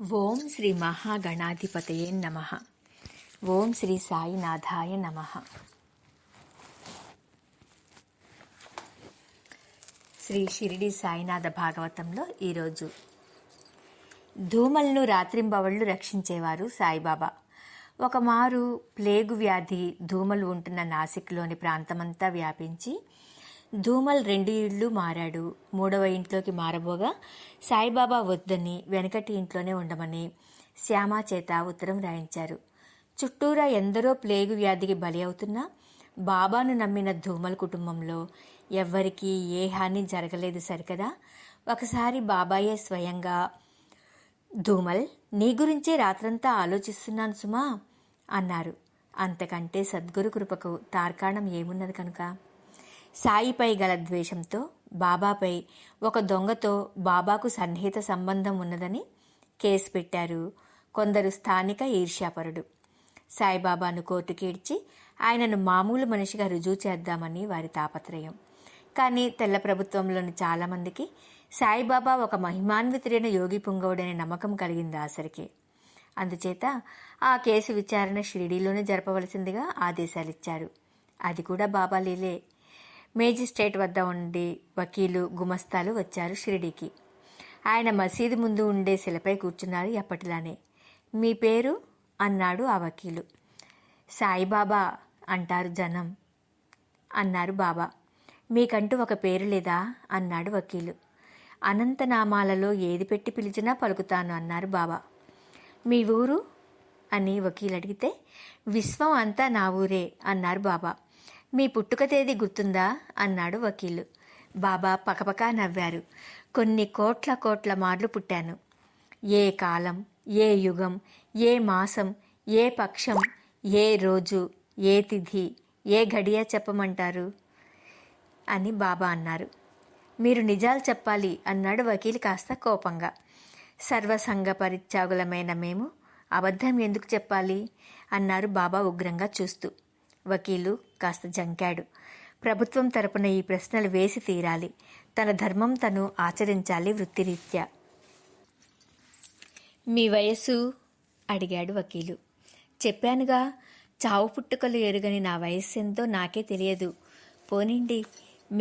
ఓం శ్రీ మహాగణాధిపతయే నమః. ఓం శ్రీ సాయినాథాయ నమః. శ్రీ షిరిడి సాయినాథ భాగవతంలో ఈరోజు ధూమలను రాత్రింబవళ్లు రక్షించేవారు సాయిబాబా. ఒకమారు ప్లేగు వ్యాధి ధూమలు ఉంటున్న నాసిక్లోని ప్రాంతమంతా వ్యాపించి ధూమల్ 2 ఇళ్ళు మారాడు. 3వ ఇంట్లోకి మారబోగా సాయిబాబా వద్దని వెనకటి ఇంట్లోనే ఉండమని శ్యామా చేత ఉత్తరం రాయించారు. చుట్టూరా ఎందరో ప్లేగు వ్యాధికి బలి అవుతున్నా బాబాను నమ్మిన ధూమల్ కుటుంబంలో ఎవ్వరికీ ఏ హాని జరగలేదు సరికదా. ఒకసారి బాబాయే స్వయంగా, ధూమల్, నీ గురించే రాత్రంతా ఆలోచిస్తున్నాను సుమా అన్నారు. అంతకంటే సద్గురు కృపకు తార్కాణం ఏమున్నది కనుక. సాయిపై గల ద్వేషంతో బాబాపై ఒక దొంగతో బాబాకు సన్నిహిత సంబంధం ఉన్నదని కేసు పెట్టారు కొందరు స్థానిక ఈర్ష్యాపరుడు. సాయిబాబాను కోర్టుకి ఈడ్చి ఆయనను మామూలు మనిషిగా రుజువు చేద్దామని వారి తాపత్రయం. కానీ తెల్ల ప్రభుత్వంలోని చాలామందికి సాయిబాబా ఒక మహిమాన్వితుడైన యోగి పుంగవుడనే నమ్మకం కలిగింది ఆసరికే. అందుచేత ఆ కేసు విచారణ షిరిడీలోనే జరపవలసిందిగా ఆదేశాలిచ్చారు. అది కూడా బాబా లీలే. మేజిస్ట్రేట్ వద్ద ఉండి వకీలు, గుమస్తాలు వచ్చారు షిరిడీకి. ఆయన మసీదు ముందు ఉండే శిలపై కూర్చున్నారు ఎప్పటిలానే. మీ పేరు అన్నాడు ఆ వకీలు. సాయిబాబా అంటారు జనం అన్నారు బాబా. మీకంటూ ఒక పేరు లేదా అన్నాడు వకీలు. అనంతనామాలలో ఏది పెట్టి పిలిచినా పలుకుతాను అన్నారు బాబా. మీ ఊరు అని వకీలు అడిగితే విశ్వం అంతా నా ఊరే అన్నారు బాబా. మీ పుట్టుక తేదీ గుర్తుందా అన్నాడు వకీలు. బాబా పకపకా నవ్వారు. కొన్ని కోట్ల మార్లు పుట్టాను. ఏ కాలం, ఏ యుగం, ఏ మాసం, ఏ పక్షం, ఏ రోజు, ఏ తిథి, ఏ ఘడియ చెప్పమంటారు అని బాబా అన్నారు. మీరు నిజాలు చెప్పాలి అన్నాడు వకీలు కాస్త కోపంగా. సర్వసంగ పరిత్యాగులమైన మేము అబద్ధం ఎందుకు చెప్పాలి అన్నారు బాబా ఉగ్రంగా చూస్తూ. వకీలు కాస్త జంకాడు. ప్రభుత్వం తరపున ఈ ప్రశ్నలు వేసి తీరాలి. తన ధర్మం తను ఆచరించాలి వృత్తిరీత్యా. మీ వయస్సు అడిగాడు వకీలు. చెప్పానుగా, చావు పుట్టుకలు ఎరుగని నా వయస్సు ఎంతో నాకే తెలియదు. పోనిండి,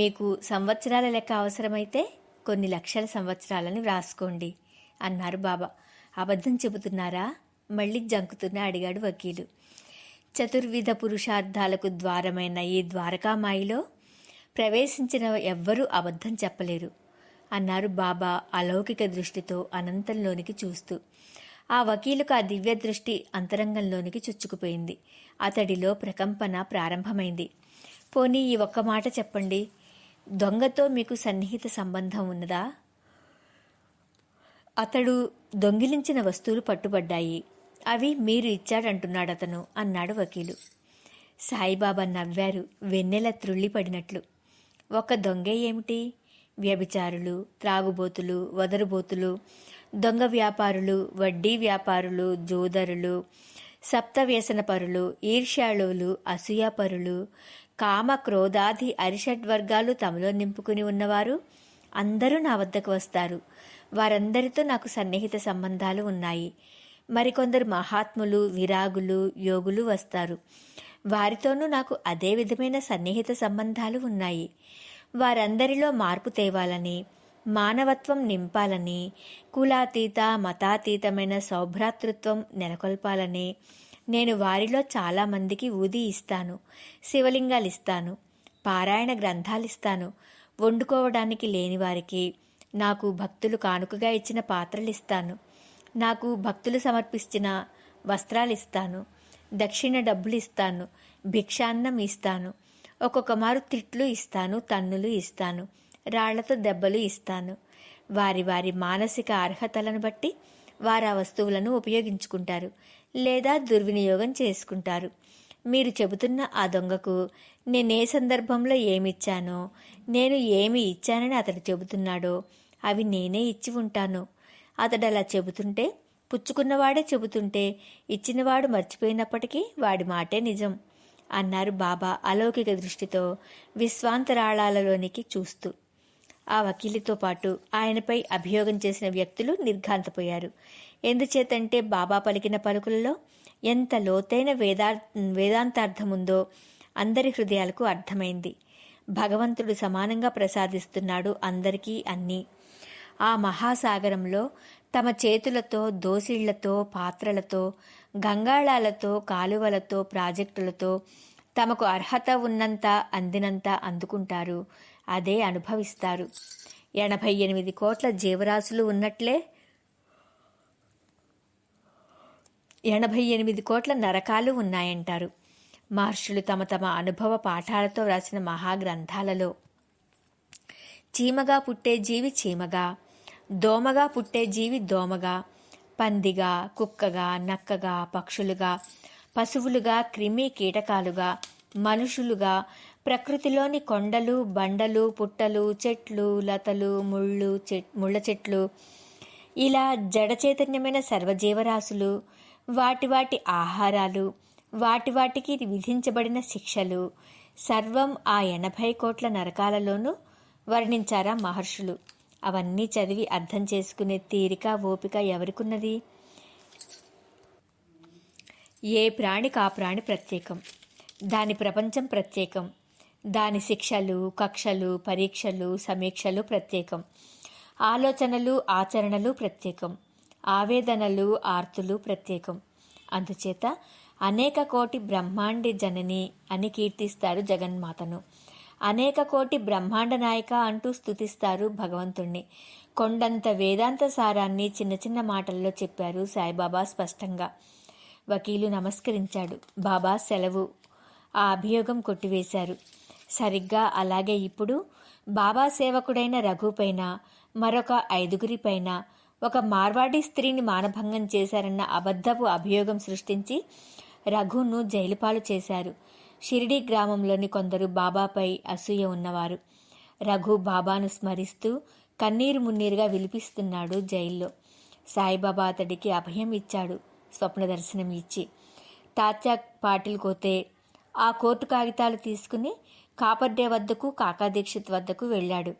మీకు సంవత్సరాల లెక్క అవసరమైతే కొన్ని లక్షల సంవత్సరాలని వ్రాసుకోండి అన్నారు బాబా. అబద్ధం చెబుతున్నారా మళ్ళీ జంకుతున్నా అడిగాడు వకీలు. చతుర్విధ పురుషార్థాలకు ద్వారమైన ఈ ద్వారకామాయిలో ప్రవేశించిన ఎవ్వరూ అబద్ధం చెప్పలేరు అన్నారు బాబా అలౌకిక దృష్టితో అనంతంలోనికి చూస్తూ. ఆ వకీలుకు ఆ దివ్య దృష్టి అంతరంగంలోనికి చుచ్చుకుపోయింది. అతడిలో ప్రకంపన ప్రారంభమైంది. పోనీ ఈ ఒక్క మాట చెప్పండి, దొంగతో మీకు సన్నిహిత సంబంధం ఉన్నదా? అతడు దొంగిలించిన వస్తువులు పట్టుబడ్డాయి. అవి మీరు ఇచ్చాడంటున్నాడతను అన్నాడు వకీలు. సాయిబాబా నవ్వారు వెన్నెల త్రుళ్ళిపడినట్లు. ఒక దొంగే ఏమిటి? వ్యభిచారులు, త్రాగుబోతులు, వదరుబోతులు, దొంగ వ్యాపారులు, వడ్డీ వ్యాపారులు, జోదరులు, సప్తవ్యసనపరులు, ఈర్ష్యాళువులు, అసూయాపరులు, కామ క్రోధాది అరిషడ్వర్గాలు తమలో నింపుకుని ఉన్నవారు అందరూ నా వద్దకు వస్తారు. వారందరితో నాకు సన్నిహిత సంబంధాలు ఉన్నాయి. మరికొందరు మహాత్ములు, విరాగులు, యోగులు వస్తారు. వారితోనూ నాకు అదే విధమైన సన్నిహిత సంబంధాలు ఉన్నాయి. వారందరిలో మార్పు తేవాలని, మానవత్వం నింపాలని, కులాతీత మతాతీతమైన సౌభ్రాతృత్వం నెలకొల్పాలని నేను వారిలో చాలామందికి ఊది ఇస్తాను, శివలింగాలిస్తాను, పారాయణ గ్రంథాలిస్తాను. వండుకోవడానికి లేని వారికి నాకు భక్తులు కానుకగా ఇచ్చిన పాత్రలిస్తాను. నాకు భక్తులు సమర్పించిన వస్త్రాలిస్తాను, దక్షిణ డబ్బులు ఇస్తాను, భిక్షాన్నం ఇస్తాను, ఒక్కొక్క మారు తిట్లు ఇస్తాను, తన్నులు ఇస్తాను, రాళ్లతో దెబ్బలు ఇస్తాను. వారి వారి మానసిక అర్హతలను బట్టి వారు ఆ వస్తువులను ఉపయోగించుకుంటారు లేదా దుర్వినియోగం చేసుకుంటారు. మీరు చెబుతున్న ఆ దొంగకు నేనే సందర్భంలో ఏమిచ్చానో, నేను ఏమి ఇచ్చానని అతడు చెబుతున్నాడో అవి నేనే ఇచ్చి ఉంటాను. అతడు అలా చెబుతుంటే, పుచ్చుకున్నవాడే చెబుతుంటే ఇచ్చినవాడు మర్చిపోయినప్పటికీ వాడి మాటే నిజం అన్నారు బాబా అలౌకిక దృష్టితో విశ్వాంతరాళాలలోనికి చూస్తూ. ఆ వకీలుతో పాటు ఆయనపై అభియోగం చేసిన వ్యక్తులు నిర్ఘాంతపోయారు. ఎందుచేతంటే బాబా పలికిన పలుకులలో ఎంత లోతైన వేదాంతార్థముందో అందరి హృదయాలకు అర్థమైంది. భగవంతుడు సమానంగా ప్రసాదిస్తున్నాడు అందరికీ అన్నీ. ఆ మహాసాగరంలో తమ చేతులతో, దోసిళ్లతో, పాత్రలతో, గంగాళాలతో, కాలువలతో, ప్రాజెక్టులతో తమకు అర్హత ఉన్నంత, అందినంత అందుకుంటారు. అదే అనుభవిస్తారు. 88 కోట్ల జీవరాశులు ఉన్నట్లే 88 కోట్ల నరకాలు ఉన్నాయంటారు మహర్షులు తమ తమ అనుభవ పాఠాలతో వ్రాసిన మహాగ్రంథాలలో. చీమగా పుట్టే జీవి చీమగా, దోమగా పుట్టే జీవి దోమగా, పందిగా, కుక్కగా, నక్కగా, పక్షులుగా, పశువులుగా, క్రిమి కీటకాలుగా, మనుషులుగా, ప్రకృతిలోని కొండలు, బండలు, పుట్టలు, చెట్లు, లతలు, ముళ్ళ చెట్లు, ఇలా జడ చైతన్యమైన సర్వజీవరాశులు, వాటి వాటి ఆహారాలు, వాటి వాటికి విధించబడిన శిక్షలు సర్వం ఆ 80 కోట్ల నరకాలలోనూ వర్ణించారా మహర్షులు. అవన్నీ చదివి అర్థం చేసుకునే తీరిక, ఓపిక ఎవరికున్నది? ఏ ప్రాణికి ఆ ప్రాణి ప్రత్యేకం, దాని ప్రపంచం ప్రత్యేకం, దాని శిక్షలు, కక్షలు, పరీక్షలు, సమీక్షలు ప్రత్యేకం, ఆలోచనలు, ఆచరణలు ప్రత్యేకం, ఆవేదనలు, ఆర్తులు ప్రత్యేకం. అందుచేత అనేక కోటి బ్రహ్మాండి జనని అని కీర్తిస్తారు జగన్మాతను. అనేక కోటి బ్రహ్మాండ నాయక అంటూ స్తుతిస్తారు భగవంతుణ్ణి. కొండంత వేదాంత సారాన్ని చిన్న చిన్న మాటల్లో చెప్పారు సాయిబాబా స్పష్టంగా. వకీలు నమస్కరించాడు. బాబా సెలవు. ఆ అభియోగం కొట్టివేశారు. సరిగ్గా అలాగే ఇప్పుడు బాబా సేవకుడైన రఘుపైన, మరొక 5గురిపైన ఒక మార్వాడీ స్త్రీని మానభంగం చేశారన్న అబద్ధపు అభియోగం సృష్టించి రఘును జైలుపాలు చేశారు. షిరిడీ గ్రామంలోని కొందరు బాబాపై అసూయ ఉన్నవారు. రఘు బాబాను స్మరిస్తూ కన్నీరు మున్నీరుగా విలిపిస్తున్నాడు జైల్లో. సాయిబాబా అతడికి అభయం ఇచ్చాడు, స్వప్న దర్శనం ఇచ్చి. తాత్యా పాటిల్ కోతే ఆ కోర్టు కాగితాలు తీసుకుని కాపర్డే వద్దకు, కాకా దీక్షిత్ వద్దకు వెళ్ళాడు.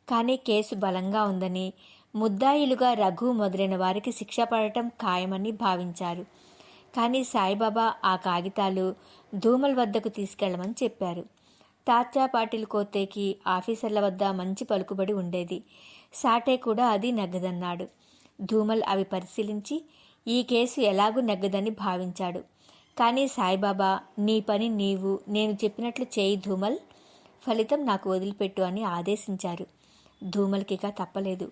కానీ కేసు బలంగా ఉందని, ముద్దాయిలుగా రఘు మొదలైన వారికి శిక్ష పడటం ఖాయమని భావించారు. కానీ సాయిబాబా ఆ కాగితాలు ధూమల్ వద్దకు తీసుకెళ్లమని చెప్పారు. తాత్యా పాటిల్ కోతేకి ఆఫీసర్ల వద్ద మంచి పలుకుబడి ఉండేది. సాటే కూడా అది నెగ్గదన్నాడు. ధూమల్ అవి పరిశీలించి ఈ కేసు ఎలాగూ నెగ్గదని భావించాడు. కానీ సాయిబాబా, నీ పని నీవు, నేను చెప్పినట్లు చేయి ధూమల్, ఫలితం నాకు వదిలిపెట్టు అని ఆదేశించారు. ధూమల్కిక తప్పలేదు.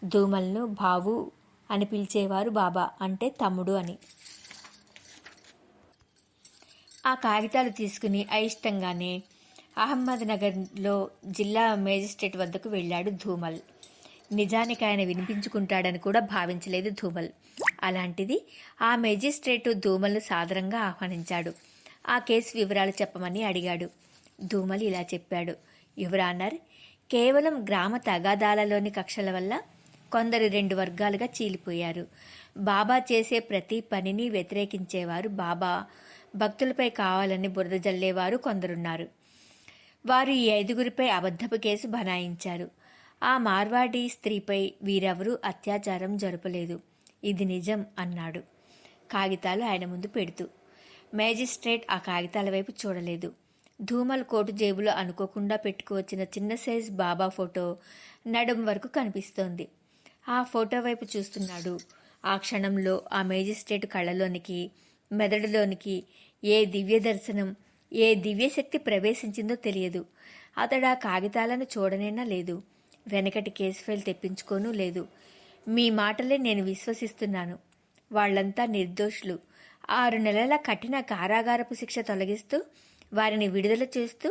ధూమల్ను బావు అని పిలిచేవారు బాబా, అంటే తమ్ముడు అని. ఆ కాగితాలు తీసుకుని అయిష్టంగానే అహ్మద్నగర్లో జిల్లా మేజిస్ట్రేట్ వద్దకు వెళ్ళాడు ధూమల్. నిజానికి ఆయన వినిపించుకుంటాడని కూడా భావించలేదు ధూమల్. అలాంటిది ఆ మేజిస్ట్రేటు ధూమల్ను సాదరంగా ఆహ్వానించాడు. ఆ కేసు వివరాలు చెప్పమని అడిగాడు. ధూమల్ ఇలా చెప్పాడు. యువరానర్, కేవలం గ్రామ తగాదాలలోని కక్షల వల్ల కొందరు 2 వర్గాలుగా చీలిపోయారు. బాబా చేసే ప్రతి పనిని వ్యతిరేకించేవారు, బాబా భక్తులపై కావాలని బురద జల్లేవారు కొందరున్నారు. వారు ఈ 5గురిపై అబద్ధపు కేసు బనాయించారు. ఆ మార్వాడీ స్త్రీపై వీరెవరూ అత్యాచారం జరపలేదు. ఇది నిజం అన్నాడు కాగితాలు ఆయన ముందు పెడుతూ. మేజిస్ట్రేట్ ఆ కాగితాల వైపు చూడలేదు. ధూమల్ కోటు జేబులో అనుకోకుండా పెట్టుకువచ్చిన చిన్న సైజ్ బాబా ఫోటో నడుం వరకు కనిపిస్తోంది. ఆ ఫోటో వైపు చూస్తున్నాడు. ఆ క్షణంలో ఆ మేజిస్ట్రేట్ కళ్ళలోనికి, మెదడులోనికి ఏ దివ్య దర్శనం, ఏ దివ్యశక్తి ప్రవేశించిందో తెలియదు. అతడు ఆ కాగితాలను చూడనేనా లేదు. వెనకటి కేసు ఫైల్ తెప్పించుకోనూ లేదు. మీ మాటలే నేను విశ్వసిస్తున్నాను. వాళ్లంతా నిర్దోషులు. 6 నెలల కఠిన కారాగారపు శిక్ష తొలగిస్తూ వారిని విడుదల చేస్తూ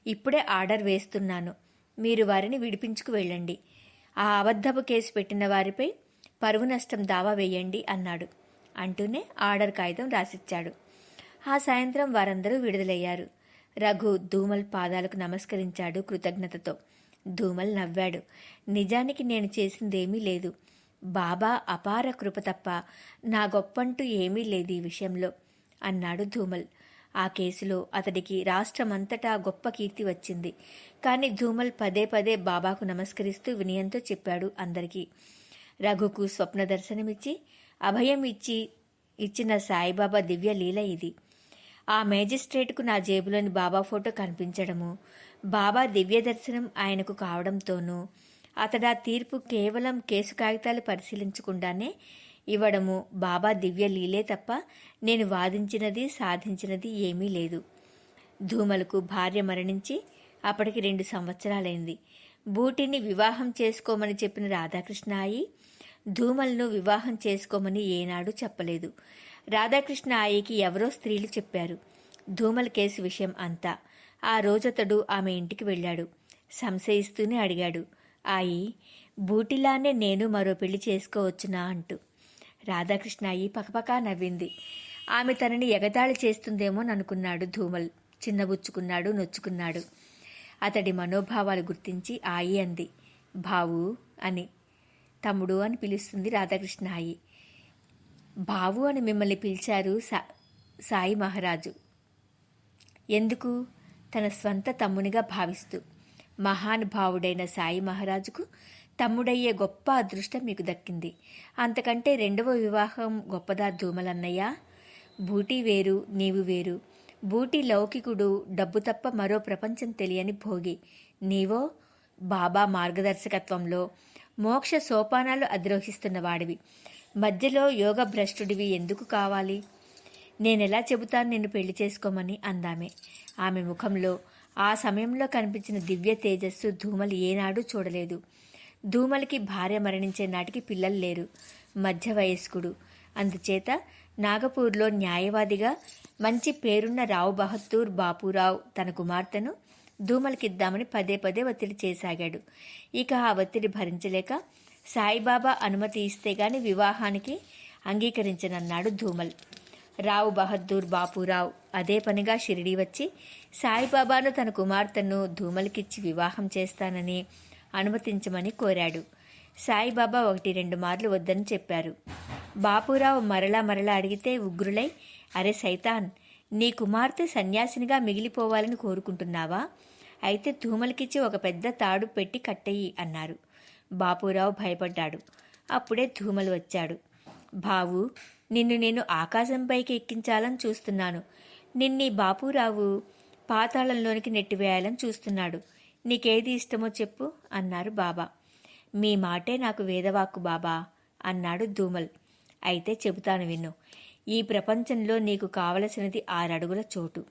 ఇప్పుడే ఆర్డర్ వేస్తున్నాను. మీరు వారిని విడిపించుకు వెళ్ళండి. ఆ అబద్ధపు కేసు పెట్టిన వారిపై పరువు నష్టం దావా వేయండి అన్నాడు. అంటూనే ఆర్డర్ కాగితం రాసిచ్చాడు. ఆ సాయంత్రం వారందరూ విడుదలయ్యారు. రఘు ధూమల్ పాదాలకు నమస్కరించాడు కృతజ్ఞతతో. ధూమల్ నవ్వాడు. నిజానికి నేను చేసిందేమీ లేదు. బాబా అపార కృప తప్ప నా గొప్పంటూ ఏమీ లేదు ఈ విషయంలో అన్నాడు ధూమల్. ఆ కేసులో అతడికి రాష్ట్రమంతటా గొప్ప కీర్తి వచ్చింది. కానీ ధూమల్ పదే పదే బాబాకు నమస్కరిస్తూ వినయంతో చెప్పాడు అందరికీ. రఘుకు స్వప్న దర్శనమిచ్చి అభయం ఇచ్చిన సాయిబాబా దివ్య లీల ఇది. ఆ మేజిస్ట్రేట్కు నా జేబులోని బాబా ఫోటో కనిపించడము, బాబా దివ్య దర్శనం ఆయనకు కావడంతోనూ అతడా తీర్పు కేవలం కేసు కాగితాలు పరిశీలించకుండానే ఇవ్వడము బాబా దివ్య లీలే తప్ప నేను వాదించినది సాధించినది ఏమీ లేదు. ధూమలకు భార్య మరణించి అప్పటికి 2 సంవత్సరాలైంది. బూటిని వివాహం చేసుకోమని చెప్పిన రాధాకృష్ణ అయి ధూమల్ను వివాహం చేసుకోమని ఏనాడు చెప్పలేదు. రాధాకృష్ణ ఆయికి ఎవరో స్త్రీలు చెప్పారు ధూమల్ కేసు విషయం అంతా. ఆ రోజతడు ఆమె ఇంటికి వెళ్ళాడు. సంశయిస్తూనే అడిగాడు, ఆయి, బూటిలానే నేను మరో పెళ్లి చేసుకోవచ్చునా అంటూ. రాధాకృష్ణ అయి పకపకా నవ్వింది. ఆమె తనని ఎగతాళి చేస్తుందేమోననుకున్నాడు ధూమల్. చిన్నబుచ్చుకున్నాడు, నొచ్చుకున్నాడు. అతడి మనోభావాలు గుర్తించి ఆయి అంది. బావు అని. తమ్ముడు అని పిలుస్తుంది రాధాకృష్ణ అయి. బావు అని మిమ్మల్ని పిలిచారు సాయి మహారాజు. ఎందుకు? తన స్వంత తమ్మునిగా భావిస్తూ. మహానుభావుడైన సాయి మహారాజుకు తమ్ముడయ్యే గొప్ప అదృష్టం మీకు దక్కింది. అంతకంటే 2వ వివాహం గొప్పదా ధూమలన్నయ్య? బూటీ వేరు, నీవు వేరు. బూటీ లౌకికుడు, డబ్బు తప్ప మరో ప్రపంచం తెలియని భోగి. నీవో బాబా మార్గదర్శకత్వంలో మోక్ష సోపానాలు అధిరోహిస్తున్న వాడివి. మధ్యలో యోగ భ్రష్టుడివి ఎందుకు కావాలి? నేనెలా చెబుతాను నిన్ను పెళ్లి చేసుకోమని అందామె. ఆమె ముఖంలో ఆ సమయంలో కనిపించిన దివ్య తేజస్సు ధూమల్ ఏనాడూ చూడలేదు. ధూమల్కి భార్య మరణించే నాటికి పిల్లలు లేరు. మధ్య వయస్కుడు. అందుచేత నాగపూర్లో న్యాయవాదిగా మంచి పేరున్న రావు బహద్దూర్ బాపురావు తన కుమార్తెను ధూమల్కిద్దామని పదే పదే ఒత్తిడి చేసాగాడు. ఇక ఆ ఒత్తిడి భరించలేక సాయిబాబా అనుమతి ఇస్తే గాని వివాహానికి అంగీకరించనన్నాడు ధూమల్. రావు బహద్దూర్ బాపురావు అదే పనిగా షిరిడీ వచ్చి సాయిబాబాను తన కుమార్తెను ధూమల్కిచ్చి వివాహం చేస్తానని అనుమతించమని కోరాడు. సాయిబాబా 1-2 మార్లు వద్దని చెప్పారు. బాపురావు మరలా అడిగితే ఉగ్రులై, అరే సైతాన్, నీ కుమార్తె సన్యాసినిగా మిగిలిపోవాలని కోరుకుంటున్నావా? అయితే ధూమల్కిచ్చి ఒక పెద్ద తాడు పెట్టి కట్టెయ్యి అన్నారు. బాపురావు భయపడ్డాడు. అప్పుడే ధూమల్ వచ్చాడు. బావు, నిన్ను నేను ఆకాశంపైకి ఎక్కించాలని చూస్తున్నాను. నిన్నీ బాపురావు పాతాళంలోనికి నెట్టివేయాలని చూస్తున్నాడు. నీకేది ఇష్టమో చెప్పు అన్నారు బాబా. మీ మాటే నాకు వేదవాక్కు బాబా అన్నాడు ధూమల్. అయితే చెబుతాను విను. ఈ ప్రపంచంలో నీకు కావలసినది 6 అడుగుల చోటు.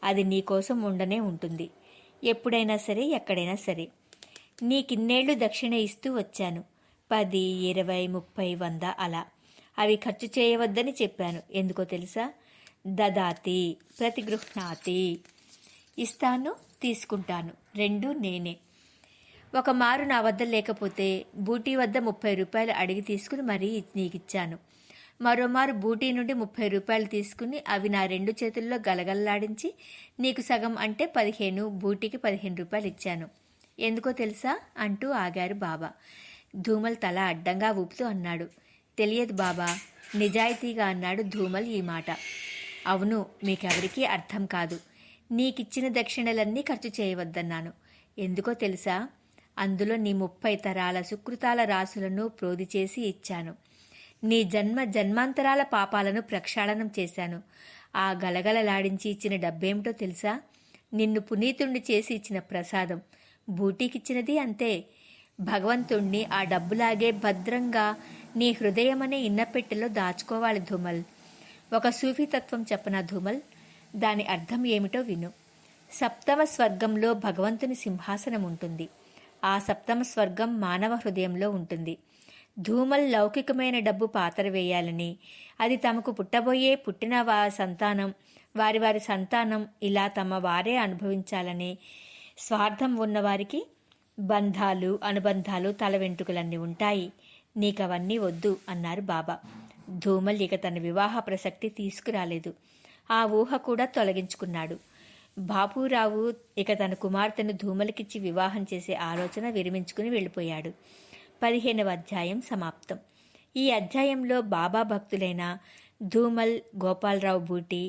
అది నీకోసం ఉండనే ఉంటుంది, ఎప్పుడైనా సరే, ఎక్కడైనా సరే. నీకిన్నేళ్లు దక్షిణ ఇస్తూ వచ్చాను. 10, 20, 30, 100 అలా. అవి ఖర్చు చేయవద్దని చెప్పాను. ఎందుకో తెలుసా? దదాతి ప్రతిగృహ్ణాతి. ఇస్తాను, తీసుకుంటాను, రెండూ నేనే. ఒక మారు నా వద్ద లేకపోతే బూటీ వద్ద 30 రూపాయలు అడిగి తీసుకుని మరీ నీకిచ్చాను. మరోమారు బూటీ నుండి 30 రూపాయలు తీసుకుని అవి నా 2 చేతుల్లో గలగల్లాడించి నీకు సగం అంటే 15, బూటీకి 15 రూపాయలు ఇచ్చాను. ఎందుకో తెలుసా అంటూ ఆగారు బాబా. ధూమల్ తల అడ్డంగా ఊపుతూ అన్నాడు, తెలియదు బాబా, నిజాయితీగా అన్నాడు ధూమల్ ఈ మాట. అవును, మీకెవరికీ అర్థం కాదు. నీకిచ్చిన దక్షిణలన్నీ ఖర్చు చేయవద్దన్నాను. ఎందుకో తెలుసా? అందులో నీ 30 తరాల సుకృతాల రాసులను ప్రోది చేసి ఇచ్చాను. నీ జన్మాంతరాల పాపాలను ప్రక్షాళనం చేశాను. ఆ గలగలలాడించి ఇచ్చిన డబ్బేమిటో తెలుసా? నిన్ను పునీతుణ్ణి చేసి ఇచ్చిన ప్రసాదం. బూటీకిచ్చినది అంతే. భగవంతుణ్ణి ఆ డబ్బులాగే భద్రంగా నీ హృదయమనే ఇన్నపెట్టెలో దాచుకోవాలి ధూమల్. ఒక సూఫీ తత్వం చెప్పనా ధూమల్? దాని అర్థం ఏమిటో విను. 7వ స్వర్గంలో భగవంతుని సింహాసనం ఉంటుంది. ఆ 7వ స్వర్గం మానవ హృదయంలో ఉంటుంది. ధూమల్ లౌకికమైన డబ్బు పాతర వేయాలని, అది తమకు పుట్టిన సంతానం, వారి సంతానం ఇలా తమ వారే అనుభవించాలని స్వార్థం ఉన్నవారికి బంధాలు, అనుబంధాలు, తల వెంట్రుకలన్నీ ఉంటాయి. నీకవన్నీ వద్దు అన్నారు బాబా. ధూమల్ ఇక తన వివాహ ప్రసక్తి తీసుకురాలేదు. ఆ ఊహ కూడా తొలగించుకున్నాడు. బాపురావు ఇక తన కుమార్తెను ధూమల్కిచ్చి వివాహం చేసే ఆలోచన విరమించుకుని వెళ్ళిపోయాడు. 15వ అధ్యాయం సమాప్తం. ఈ అధ్యాయంలో బాబా భక్తులైన ధూమల్, గోపాలరావు బూటీ,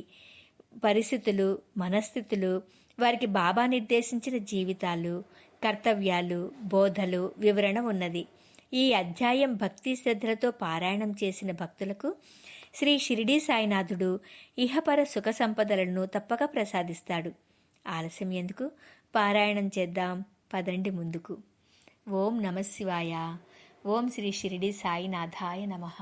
పరిస్థితులు, మనస్థితులు, వారికి బాబా నిర్దేశించిన జీవితాలు, కర్తవ్యాలు, బోధలు వివరణ ఉన్నది. ఈ అధ్యాయం భక్తి శ్రద్ధలతో పారాయణం చేసిన భక్తులకు శ్రీ షిరిడీ సాయినాథుడు ఇహపర సుఖ సంపదలను తప్పక ప్రసాదిస్తాడు. ఆలస్యం ఎందుకు? పారాయణం చేద్దాం, పదండి ముందుకు. ఓం నమః శివాయ. ఓం శ్రీ షిరిడీ సాయినాథాయ నమః.